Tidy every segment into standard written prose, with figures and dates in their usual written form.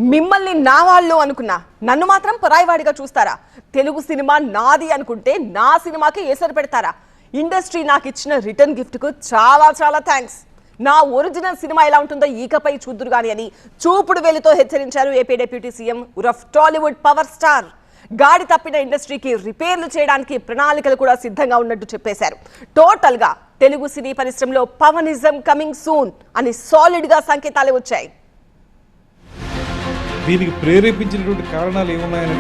మిమ్మల్ని నా వాళ్ళు అనుకున్నా నన్ను మాత్రం పరాయివాడిగా చూస్తారా? తెలుగు సినిమా నాది అనుకుంటే నా సినిమాకి ఏసరు పెడతారా? ఇండస్ట్రీ నాకు ఇచ్చిన రిటర్న్ గిఫ్ట్ కు చాలా చాలా థ్యాంక్స్. నా ఒరిజినల్ సినిమా ఎలా ఉంటుందో ఈకపై చూద్దురు గాని అని చూపుడు వేలుతో హెచ్చరించారు ఏపీ డిప్యూటీ సీఎం ఉరఫ్ టాలీవుడ్ పవర్ స్టార్. గాడి తప్పిన ఇండస్ట్రీకి రిపేర్లు చేయడానికి ప్రణాళికలు కూడా సిద్ధంగా ఉన్నట్టు చెప్పేశారు. టోటల్ గా తెలుగు సినీ పరిశ్రమలో పవనిజం కమింగ్ సూన్ అని సాలిడ్ గా సంకేతాలు వచ్చాయి. దీనికి ప్రేరేపించినటువంటి కారణాలు ఏమున్నాయని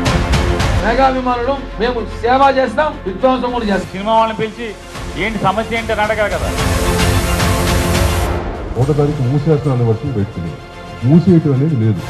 మేఘాభిమానులు మేము సేవ చేస్తాం, విధ్వంసం కూడా చేస్తాం. సినిమా వాళ్ళని పిలిచి ఏంటి సమస్య ఏంటి అని అడగాలి కదా. 1వ తారీఖు మూసేస్తానని వర్షం పెట్టుకుని మూసేయటం అనేది లేదు.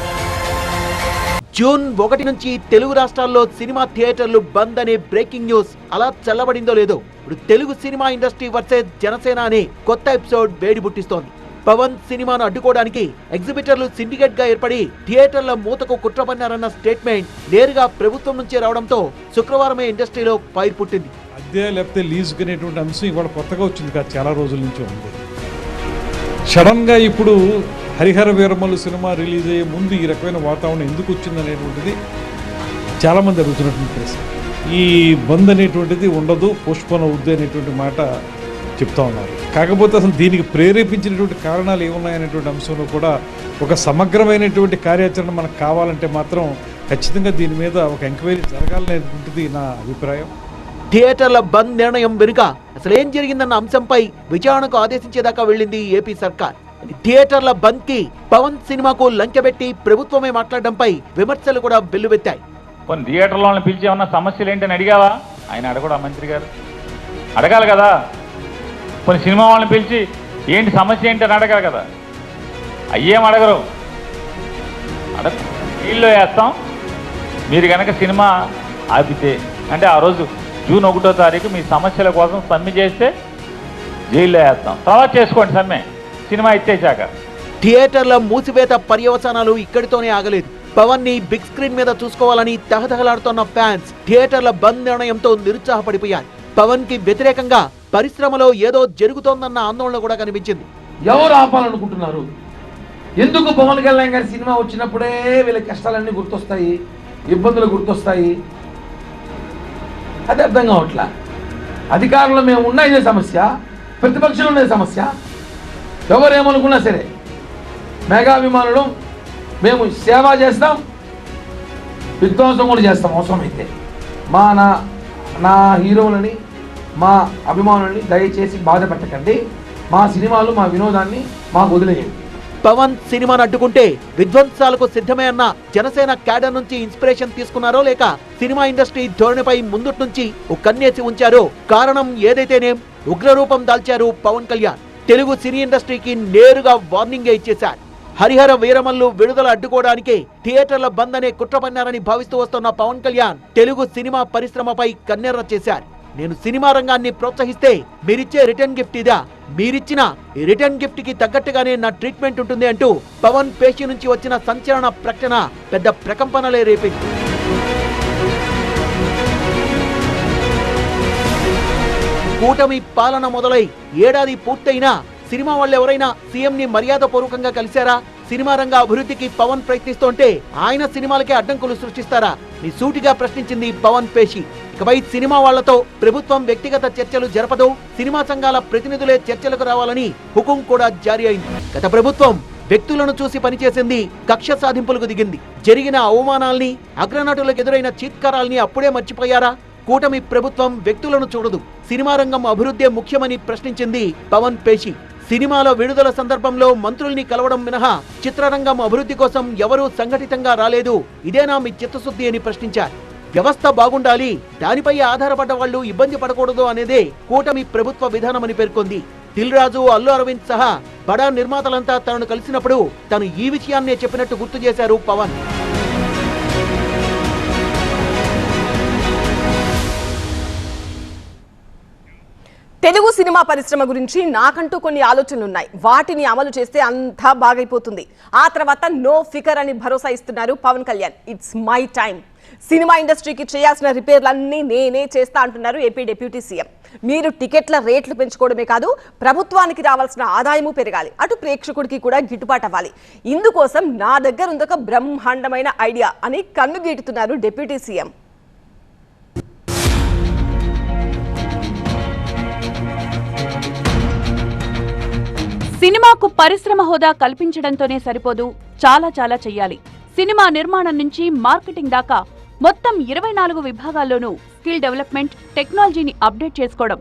జూన్ 1 నుంచి తెలుగు రాష్ట్రాల్లో సినిమా థియేటర్లు బంద్ అనే బ్రేకింగ్ న్యూస్ అలా చల్లబడిందో లేదో ఇప్పుడు Telugu cinema industry versus Janasena అనే కొత్త ఎపిసోడ్ వేడి పుట్టిస్తోంది. పవన్ సినిమాను అడ్డుకోవడానికి ఎగ్జిబిటర్లు సిండికేట్ గా ఏర్పడి థియేటర్ల మూతకు కుట్ర పన్నారన్న స్టేట్మెంట్ నేరుగా ప్రభుత్వం నుంచే రావడంతో శుక్రవారమే ఇండస్ట్రీలో ఫైర్ పుట్టింది. అద్దె లేకపోతే లీజ్ అనేటువంటి అంశం ఇవాళ కొత్తగా వచ్చింది కాదు, చాలా రోజుల నుంచి ఉంది. సడన్ గా ఇప్పుడు హరిహర వీరమల్లు సినిమా రిలీజ్ అయ్యే ముందు ఈ రకమైన వాతావరణం ఎందుకు వచ్చింది అనేటువంటిది చాలా మంది అడుగుతున్నటువంటి ప్రశ్న. ఈ బంద్ అనేటువంటిది ఉండదు, పోస్ట్పోన్ అవుద్ది అనేటువంటి మాట చెప్తా ఉన్నారు. కాకపోతే అసలు దీనికి ప్రేరేపించినటువంటి కారణాలు ఏమున్నాయనేటువంటి అంశంలో కూడా ఒక సమగ్రమైనటువంటి కార్యాచరణ మనకు కావాలంటే మాత్రం ఖచ్చితంగా దీని మీద ఒక ఎంక్వైరీ జరగాలనేటువంటిది నా అభిప్రాయం. థియేటర్ల బంద్ నిర్ణయం వెనుక అసలు ఏం జరిగిందన్న అంశంపై విచారణకు ఆదేశించేదాకా వెళ్ళింది ఏపీ సర్కార్. థియేటర్ల బంద్ కి పవన్ సినిమాకు లంకెబెట్టి ప్రభుత్వమే మాట్లాడడంపై విమర్శలు కూడా వెల్లువెత్తాయి. కొన్ని థియేటర్లో పిలిచి ఏమన్నా సమస్యలు ఏంటని అడిగావా? ఆయన అడగడా మంత్రి గారు? అడగాలి కదా. కొన్ని సినిమా వాళ్ళని పిలిచి ఏంటి సమస్య ఏంటి అని అడగాలి కదా. అయ్యేం అడగరు. వీళ్ళు వేస్తాం, మీరు కనుక సినిమా ఆపితే అంటే ఆ రోజు జూన్ 1వ తారీఖు మీ సమస్యల కోసం సమ్మె చేస్తే జైల్లో వేస్తాం, తర్వాత చేసుకోండి సమ్మె సినిమా ఇచ్చేశాక. థియేటర్ల మూసివేత పర్యవసానాలు ఇక్కడితోనే ఆగలేదు. పవన్ ని బిగ్ స్క్రీన్ మీద చూసుకోవాలని తహతహలాడుతున్న ఫ్యాన్స్ థియేటర్ల బంద్ నిర్ణయంతో నిరుత్సాహపడిపోయారు. పవన్ కి వ్యతిరేకంగా పరిశ్రమలో ఏదో జరుగుతోందన్న ఆందోళన కూడా కనిపించింది. ఎవరు ఆపాలనుకుంటున్నారు? ఎందుకు పవన్ కళ్యాణ్ గారి సినిమా వచ్చినప్పుడే వీళ్ళ కష్టాలన్నీ గుర్తొస్తాయి, ఇబ్బందులు గుర్తొస్తాయి? అది అర్థం కావట్లా. అధికారంలో మేము ఉన్న ఇదే సమస్య, ప్రతిపక్షంలో ఉన్నదే సమస్య. ఎవరేమనుకున్నా సరే మేఘాభిమానులు మేము సేవ చేస్తాం, విధ్వంసం కూడా చేస్తాం అవసరమైతే. మా నా హీరోలని, మా అభిమానుల్ని దయచేసి బాధ పెట్టకండి. మా సినిమాలు, మా వినోదాన్ని మాకు వదిలేయండి. పవన్ సినిమాను అడ్డుకుంటే విధ్వంసాలకు సిద్ధమే అన్న జనసేన క్యాడర్ నుంచి ఇన్స్పిరేషన్ తీసుకున్నారో లేక సినిమా ఇండస్ట్రీ ధోరణిపై ముందుటి నుంచి ఒక కన్నేసి ఉంచారో కారణం ఏదైతేనేం ఉగ్రరూపం దాల్చారు పవన్ కళ్యాణ్. తెలుగు సినీ ఇండస్ట్రీకి నేరుగా వార్నింగ్ ఇచ్చేశారు. హరిహర వీరమల్లు విడుదల అడ్డుకోవడానికే థియేటర్ల బంద్ అనే కుట్ర పన్నారని భావిస్తూ వస్తున్న పవన్ కళ్యాణ్ తెలుగు సినిమా పరిశ్రమపై కన్నెర్ర చేశారు. నేను సినిమా రంగాన్ని ప్రోత్సహిస్తే మీరిచ్చే రిటర్న్ గిఫ్ట్ ఇదా? మీరిచ్చిన ఈ రిటర్న్ గిఫ్ట్ కి తగ్గట్టుగానే నా ట్రీట్మెంట్ ఉంటుంది అంటూ పవన్ పేషి నుంచి వచ్చిన సంచలన ప్రకటన పెద్ద ప్రకంపనలే రేపింది. కూటమి పాలన మొదలై ఏడాది పూర్తయినా సినిమా వాళ్ళు ఎవరైనా సీఎం ని మర్యాదపూర్వకంగా కలిశారా? సినిమా రంగ అభివృద్ధికి పవన్ ప్రయత్నిస్తుంటే ఆయన సినిమాలకే అడ్డంకులు సృష్టిస్తారా ని సూటిగా ప్రశ్నించింది పవన్ పేషి. ఇకపై సినిమా వాళ్లతో ప్రభుత్వం వ్యక్తిగత చర్చలు జరపదు, సినిమా సంఘాల ప్రతినిధులే చర్చలకు రావాలని హుకుం కూడా జారీ అయింది. గత ప్రభుత్వం వ్యక్తులను చూసి పనిచేసింది, కక్ష సాధింపులకు దిగింది. జరిగిన అవమానాల్ని, అగ్రనటులకు ఎదురైన చీత్కారాల్ని అప్పుడే మర్చిపోయారా? కూటమి ప్రభుత్వం వ్యక్తులను చూడదు, సినిమా రంగం అభివృద్ధి ముఖ్యమని ప్రశ్నించింది పవన్ పేషి. సినిమాల విడుదల సందర్భంలో మంత్రుల్ని కలవడం మినహా చిత్రరంగం అభివృద్ధి కోసం ఎవరూ సంఘటితంగా రాలేదు, ఇదేనా మీ చిత్తశుద్ధి అని ప్రశ్నించారు. వ్యవస్థ బాగుండాలి, దానిపై ఆధారపడ్డ వాళ్లు ఇబ్బంది పడకూడదు అనేదే కూటమి ప్రభుత్వ విధానమని పేర్కొంది. దిల్ రాజు, అల్లు అరవింద్ సహా బడా నిర్మాతలంతా తనను కలిసినప్పుడు తను ఈ విషయాన్నే చెప్పినట్టు గుర్తు చేశారు పవన్. తెలుగు సినిమా పరిశ్రమ గురించి నాకంటూ కొన్ని ఆలోచనలున్నాయి. వాటిని అమలు చేస్తే అంతా బాగైపోతుంది. ఆ తర్వాత నో ఫికర్ అని భరోసా ఇస్తున్నారు Pawan Kalyan. It's my time. Cinema ఇండస్ట్రీకి చేయాల్సిన రిపేర్లన్నీ నేనే చేస్తా అంటున్నారు ఏపీ డిప్యూటీ సీఎం. మీరు టికెట్ల రేట్లు పెంచుకోవడమే కాదు, ప్రభుత్వానికి రావాల్సిన ఆదాయము పెరగాలి, అటు ప్రేక్షకుడికి కూడా గిట్టుబాటు అవ్వాలి. ఇందుకోసం నా దగ్గర ఉందొక బ్రహ్మాండమైన ఐడియా అని కన్ను గీటుతున్నారు డిప్యూటీ సీఎం. సినిమాకు పరిశ్రమ హోదా కల్పించడంతోనే సరిపోదు, చాలా చాలా చెయ్యాలి. సినిమా నిర్మాణం నుంచి మార్కెటింగ్ దాకా మొత్తం 24 విభాగాల్లోనూ స్కిల్ డెవలప్మెంట్, టెక్నాలజీని అప్డేట్ చేసుకోవడం,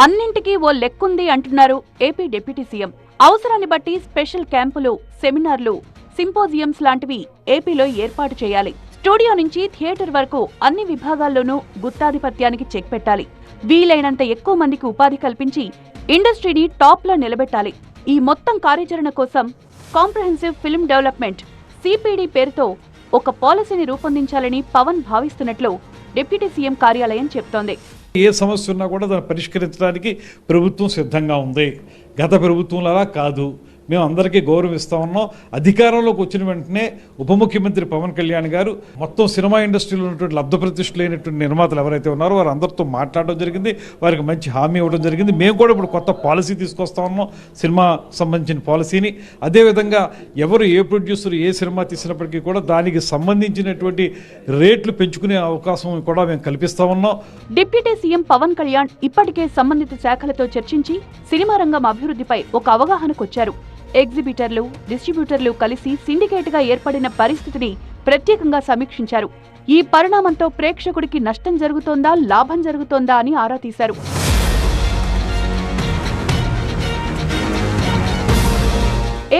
అన్నింటికీ ఓ లెక్కుంది అంటున్నారు ఏపీ డిప్యూటీ సీఎం. అవసరాన్ని బట్టి స్పెషల్ క్యాంపులు, సెమినార్లు, సింపోజియంస్ లాంటివి ఏపీలో ఏర్పాటు చేయాలి. స్టూడియో నుంచి థియేటర్ వరకు అన్ని విభాగాల్లోనూ గుత్తాధిపత్యానికి చెక్ పెట్టాలి. వీలైనంత ఎక్కువ మందికి ఉపాధి కల్పించి ఇండస్ట్రీని టాప్లో నిలబెట్టాలి. ఈ మొత్తం కార్యాచరణ కోసం కాంప్రహెన్సివ్ ఫిల్మ్ డెవలప్మెంట్ సిపిడి పేరుతో ఒక పాలసీని రూపొందించాలని పవన్ భావిస్తున్నట్లు డిప్యూటీ సీఎం కార్యాలయం చెప్తోంది. ఏ సమస్య ఉన్నా కూడా దాన్ని పరిష్కరించడానికి ప్రభుత్వం సిద్ధంగా ఉంది. గత ప్రభుత్వంలో అలా కాదు. మేము అందరికీ గౌరవిస్తా ఉన్నాం. అధికారంలోకి వచ్చిన వెంటనే ఉప ముఖ్యమంత్రి పవన్ కళ్యాణ్ గారు మొత్తం సినిమా ఇండస్ట్రీలో ఉన్నటువంటి లబ్ధప్రతిష్ఠులైనటువంటి నిర్మాతలు ఎవరైతే ఉన్నారో వారు అందరితో మాట్లాడడం జరిగింది. వారికి మంచి హామీ ఇవ్వడం జరిగింది. మేము కూడా ఇప్పుడు కొత్త పాలసీ తీసుకొస్తా ఉన్నాం, సినిమా సంబంధించిన పాలసీని. అదేవిధంగా ఎవరు ఏ ప్రొడ్యూసర్ ఏ సినిమా తీసినప్పటికీ కూడా దానికి సంబంధించినటువంటి రేట్లు పెంచుకునే అవకాశం కూడా మేము కల్పిస్తా ఉన్నాం. డిప్యూటీ సీఎం పవన్ కళ్యాణ్ ఇప్పటికే సంబంధిత శాఖలతో చర్చించి సినిమా రంగం అభివృద్ధిపై ఒక అవగాహనకొచ్చారు. ఎగ్జిబిటర్లు, డిస్ట్రిబ్యూటర్లు కలిసి సిండికేట్ గా ఏర్పడిన పరిస్థితిని ప్రత్యేకంగా సమీక్షించారు. ఈ పరిణామంతో ప్రేక్షకుడికి నష్టం జరుగుతోందా, లాభం జరుగుతోందా అని ఆరా తీశారు.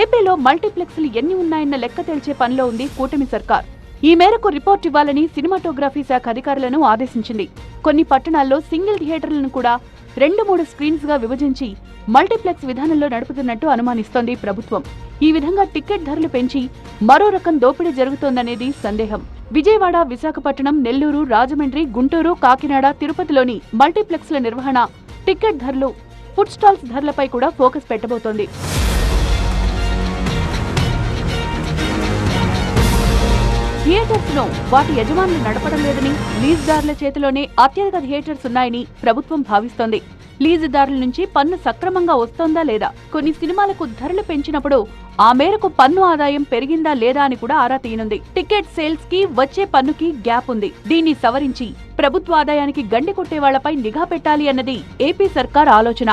ఏపీలో మల్టీప్లెక్స్లు ఎన్ని ఉన్నాయన్న లెక్క తేల్చే పనిలో ఉంది కూటమి సర్కార్. ఈ మేరకు రిపోర్ట్ ఇవ్వాలని సినిమాటోగ్రఫీ శాఖ అధికారులను ఆదేశించింది. కొన్ని పట్టణాల్లో సింగిల్ థియేటర్లను కూడా 2-3 స్క్రీన్స్ గా విభజించి మల్టీప్లెక్స్ విధానంలో నడుపుతున్నట్టు అనుమానిస్తోంది ప్రభుత్వం. ఈ విధంగా టికెట్ ధరలు పెంచి మరో రకం దోపిడీ జరుగుతోందనేది సందేహం. విజయవాడ, విశాఖపట్నం, నెల్లూరు, రాజమండ్రి, గుంటూరు, కాకినాడ, తిరుపతిలోని మల్టీప్లెక్స్ల నిర్వహణ, టికెట్ ధరలు, ఫుడ్ స్టాల్స్ ధరలపై కూడా ఫోకస్ పెట్టబోతోంది. థియేటర్స్ ను వాటి యజమానులు నడపడం లేదని, లీజుదారుల చేతిలోనే అత్యధిక థియేటర్స్ ఉన్నాయని ప్రభుత్వం భావిస్తోంది. లీజుదారుల నుంచి పన్ను సక్రమంగా వస్తోందా లేదా, కొన్ని సినిమాలకు ధరలు పెంచినప్పుడు ఆ మేరకు పన్ను ఆదాయం పెరిగిందా లేదా అని కూడా ఆరా తీయనుంది. టికెట్ సేల్స్ కి వచ్చే పన్నుకి గ్యాప్ ఉంది. దీన్ని సవరించి ప్రభుత్వ ఆదాయానికి గండి కొట్టే వాళ్లపై నిఘా పెట్టాలి అన్నది ఏపీ సర్కార్ ఆలోచన.